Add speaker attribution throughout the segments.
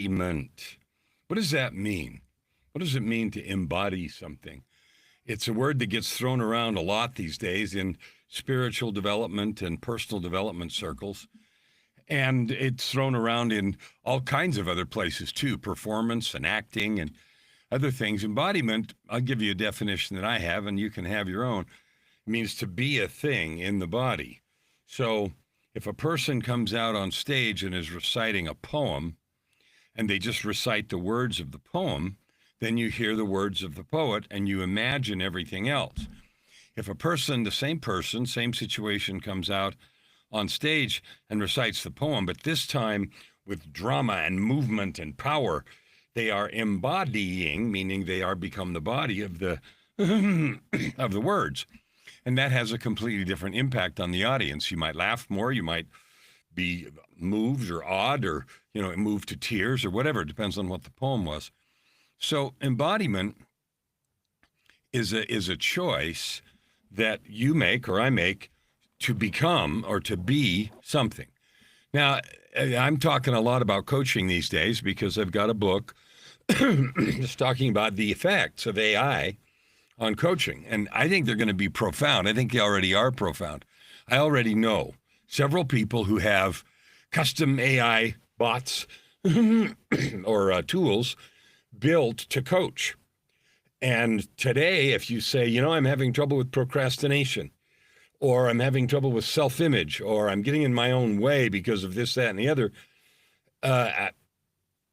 Speaker 1: Embodiment. What does that mean? What does it mean to embody something? It's a word that gets thrown around a lot these days in spiritual development and personal development circles. And it's thrown around in all kinds of other places too, performance and acting and other things. Embodiment, I'll give you a definition that I have, and you can have your own. It means to be a thing in the body. So if a person comes out on stage and is reciting a poem, and they just recite the words of the poem, then you hear the words of the poet and you imagine everything else. If a person, the same person, same situation comes out on stage and recites the poem, but this time with drama and movement and power, they are embodying, meaning they are become the body of the of the words. And that has a completely different impact on the audience. You might laugh more, you might be moved or awed or, moved to tears or whatever. It depends on what the poem was. So embodiment is a choice that you make or I make to become or to be something. Now, I'm talking a lot about coaching these days because I've got a book just talking about the effects of AI on coaching. And I think they're going to be profound. I think they already are profound. I already know several people who have custom AI bots or tools built to coach. And today, if you say, I'm having trouble with procrastination, or I'm having trouble with self-image, or I'm getting in my own way because of this, that, and the other,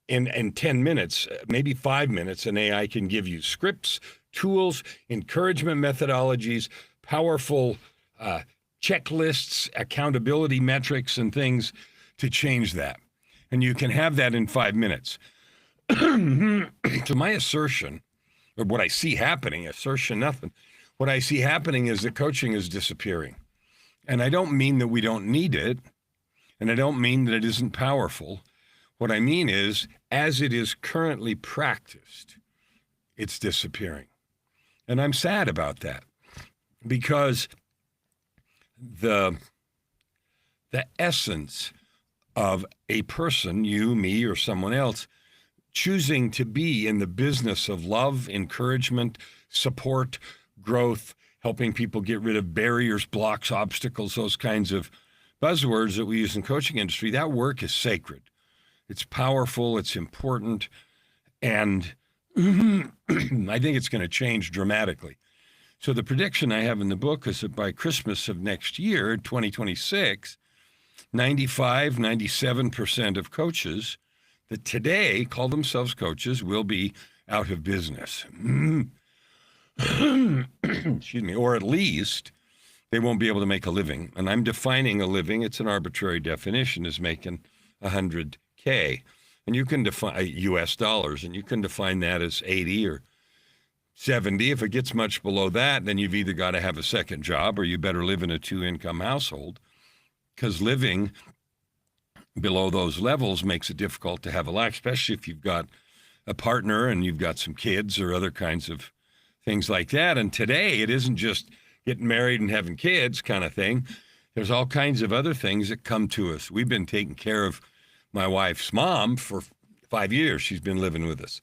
Speaker 1: in 10 minutes, maybe 5 minutes, an AI can give you scripts, tools, encouragement methodologies, powerful checklists, accountability metrics, and things to change that. And you can have that in 5 minutes. To my assertion, or what I see happening, assertion nothing, what I see happening is that coaching is disappearing. And I don't mean that we don't need it, and I don't mean that it isn't powerful. What I mean is, as it is currently practiced, it's disappearing. And I'm sad about that because the essence of a person, you, me, or someone else, choosing to be in the business of love, encouragement, support, growth, helping people get rid of barriers, blocks, obstacles, those kinds of buzzwords that we use in coaching industry, that work is sacred. It's powerful, it's important, and I think it's going to change dramatically. So the prediction I have in the book is that by Christmas of next year, 2026, 97% of coaches that today call themselves coaches will be out of business. Excuse me, or at least they won't be able to make a living. And I'm defining a living, it's an arbitrary definition, as making $100K. And you can define US dollars, and you can define that as 80 or 70. If it gets much below that, then you've either got to have a second job or you better live in a 2-income household, because living below those levels makes it difficult to have a life, especially if you've got a partner and you've got some kids or other kinds of things like that. And today it isn't just getting married and having kids kind of thing. There's all kinds of other things that come to us. We've been taking care of my wife's mom for 5 years. She's been living with us.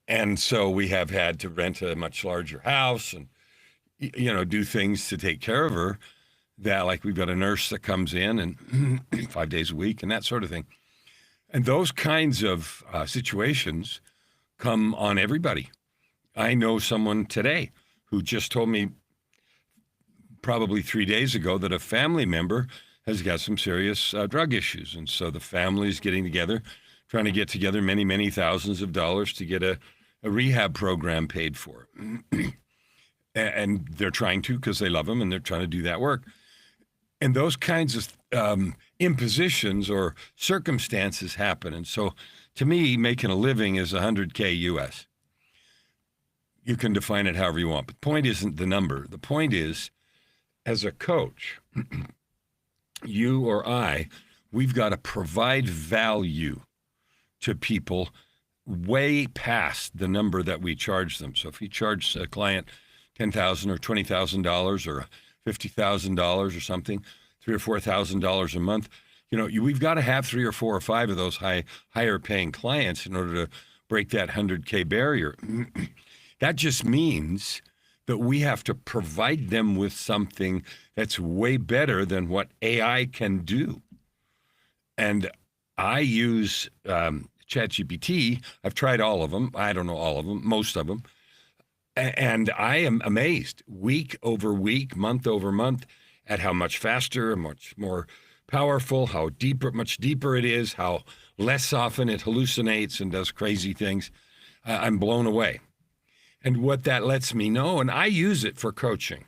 Speaker 1: And so we have had to rent a much larger house and, do things to take care of her. That, like, we've got a nurse that comes in and 5 days a week and that sort of thing. And those kinds of situations come on everybody. I know someone today who just told me probably 3 days ago that a family member has got some serious drug issues. And so the family's getting together, trying to get together many, many thousands of dollars to get a rehab program paid for. And they're trying to, because they love him, and they're trying to do that work. And those kinds of impositions or circumstances happen. And so to me, making a living is $100K US. You can define it however you want. But the point isn't the number. The point is, as a coach, you or I, we've got to provide value to people way past the number that we charge them. So if you charge a client $10,000 or $20,000 or $50,000 or something, $3,000 or $4,000 a month, we've got to have 3 or 4 or 5 of those higher paying clients in order to break that 100K barrier. That just means that we have to provide them with something that's way better than what AI can do. And I use ChatGPT. I've tried all of them. I don't know all of them, most of them. And I am amazed week over week, month over month, at how much faster and much more powerful, how much deeper it is, how less often it hallucinates and does crazy things. I'm blown away. And what that lets me know, and I use it for coaching.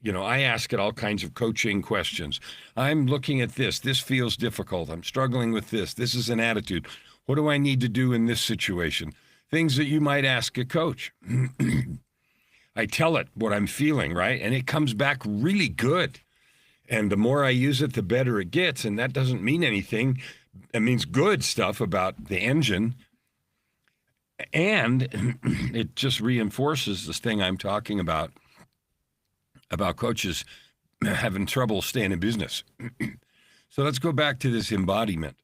Speaker 1: I ask it all kinds of coaching questions. I'm looking at this. This feels difficult. I'm struggling with this. This is an attitude. What do I need to do in this situation? Things that you might ask a coach. I tell it what I'm feeling, right? And it comes back really good. And the more I use it, the better it gets. And that doesn't mean anything. It means good stuff about the engine. And it just reinforces this thing I'm talking about coaches having trouble staying in business. So let's go back to this embodiment.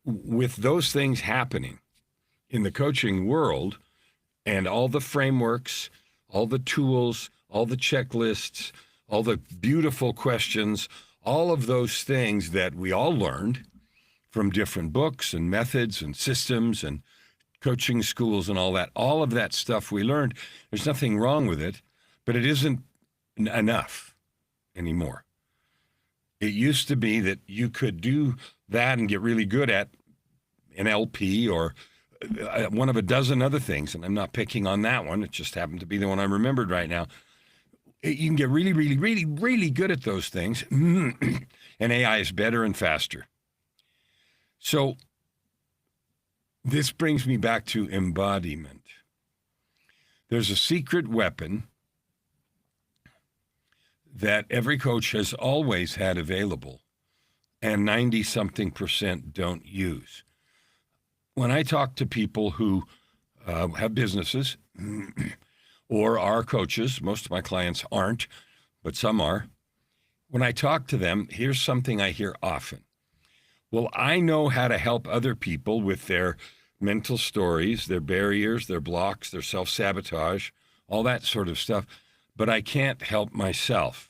Speaker 1: With those things happening in the coaching world and all the frameworks, all the tools, all the checklists, all the beautiful questions, all of those things that we all learned from different books and methods and systems and coaching schools and all of that stuff we learned, there's nothing wrong with it, but it isn't enough anymore. It used to be that you could do that and get really good at NLP or one of a dozen other things, and I'm not picking on that one. It just happened to be the one I remembered right now. You can get really, really, really, really good at those things, and AI is better and faster. So this brings me back to embodiment. There's a secret weapon that every coach has always had available, and 90-something% don't use. When I talk to people who have businesses or are coaches, most of my clients aren't, but some are. When I talk to them, here's something I hear often. Well, I know how to help other people with their mental stories, their barriers, their blocks, their self-sabotage, all that sort of stuff, but I can't help myself.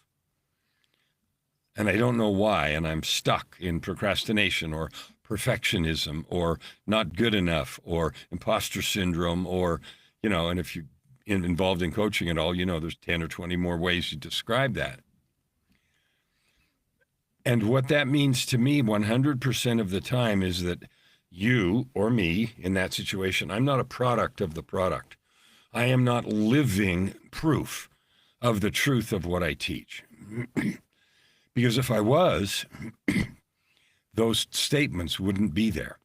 Speaker 1: And I don't know why, and I'm stuck in procrastination or perfectionism or not good enough or imposter syndrome or, and if you're involved in coaching at all, there's 10 or 20 more ways to describe that. And what that means to me 100% of the time is that you or me in that situation, I'm not a product of the product. I am not living proof of the truth of what I teach. Because if I was, those statements wouldn't be there.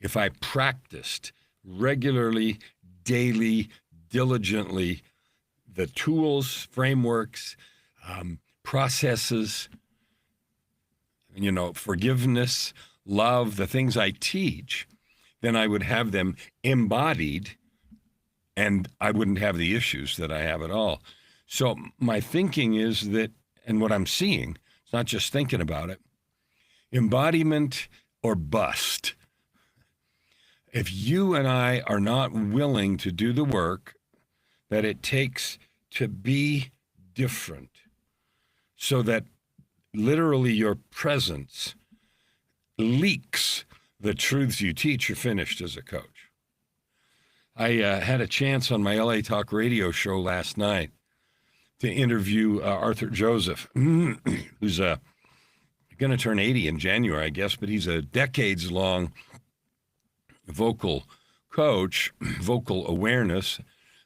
Speaker 1: If I practiced regularly, daily, diligently, the tools, frameworks, processes, forgiveness, love, the things I teach, then I would have them embodied and I wouldn't have the issues that I have at all. So my thinking is that, and what I'm seeing, it's not just thinking about it, embodiment or bust. If you and I are not willing to do the work that it takes to be different, so that literally your presence leaks the truths you teach, you're finished as a coach. I had a chance on my LA Talk radio show last night to interview Arthur Joseph, who's going to turn 80 in January, I guess, but he's a decades-long vocal coach, vocal awareness,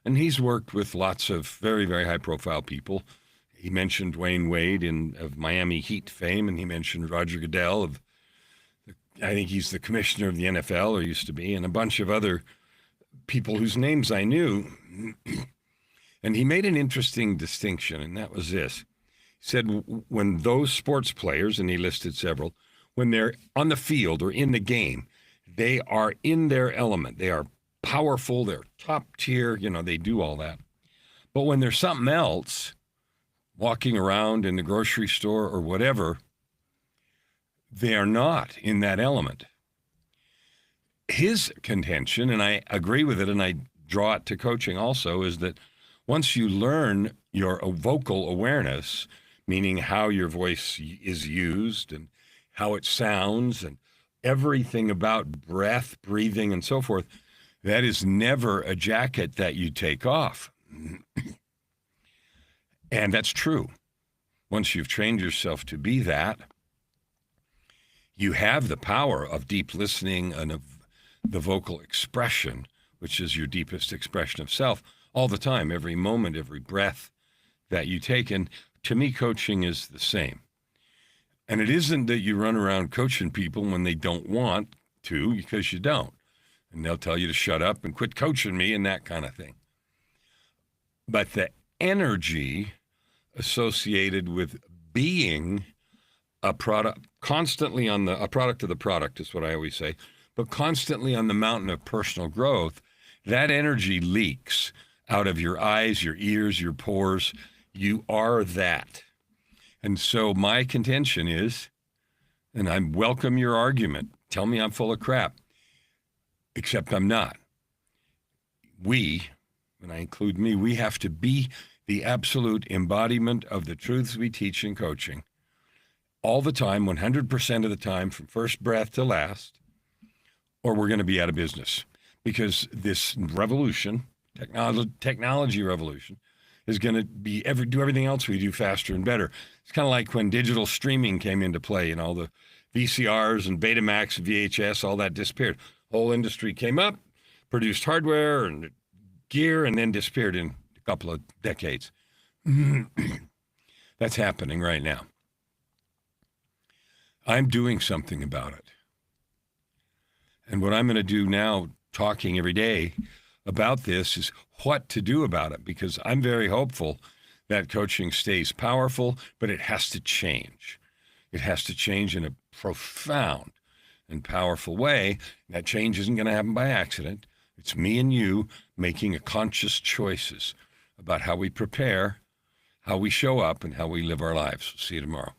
Speaker 1: and he's worked with lots of very, very high-profile people. He mentioned Dwayne Wade of Miami Heat fame, and he mentioned Roger Goodell I think he's the commissioner of the NFL, or used to be, and a bunch of other people whose names I knew. And he made an interesting distinction, and that was this. He said when those sports players, and he listed several, when they're on the field or in the game, they are in their element. They are powerful. They're top tier. They do all that. But when there's something else, walking around in the grocery store or whatever, they are not in that element. His contention, and I agree with it, and I draw it to coaching also, is that once you learn your vocal awareness, meaning how your voice is used and how it sounds and everything about breath, breathing, and so forth, that is never a jacket that you take off. And that's true. Once you've trained yourself to be that, you have the power of deep listening and of the vocal expression, which is your deepest expression of self, all the time, every moment, every breath that you take. And to me, coaching is the same. And it isn't that you run around coaching people when they don't want to, because you don't. And they'll tell you to shut up and quit coaching me and that kind of thing. But the energy associated with being a product, constantly on a product of the product is what I always say, but constantly on the mountain of personal growth, that energy leaks out of your eyes, your ears, your pores. You are that. And so my contention is, and I welcome your argument, tell me I'm full of crap, except I'm not. We, and I include me, we have to be the absolute embodiment of the truths we teach in coaching all the time, 100% of the time, from first breath to last, or we're going to be out of business. Because this revolution, technology revolution, is going to be do everything else we do faster and better. It's kind of like when digital streaming came into play and all the VCRs and Betamax and VHS, all that disappeared. Whole industry came up, produced hardware and gear, and then disappeared in a couple of decades. That's happening right now. I'm doing something about it. And what I'm going to do now, talking every day about this, is what to do about it, because I'm very hopeful that coaching stays powerful, but it has to change. It has to change in a profound and powerful way. That change isn't going to happen by accident. It's me and you making a conscious choices about how we prepare, how we show up, and how we live our lives. See you tomorrow.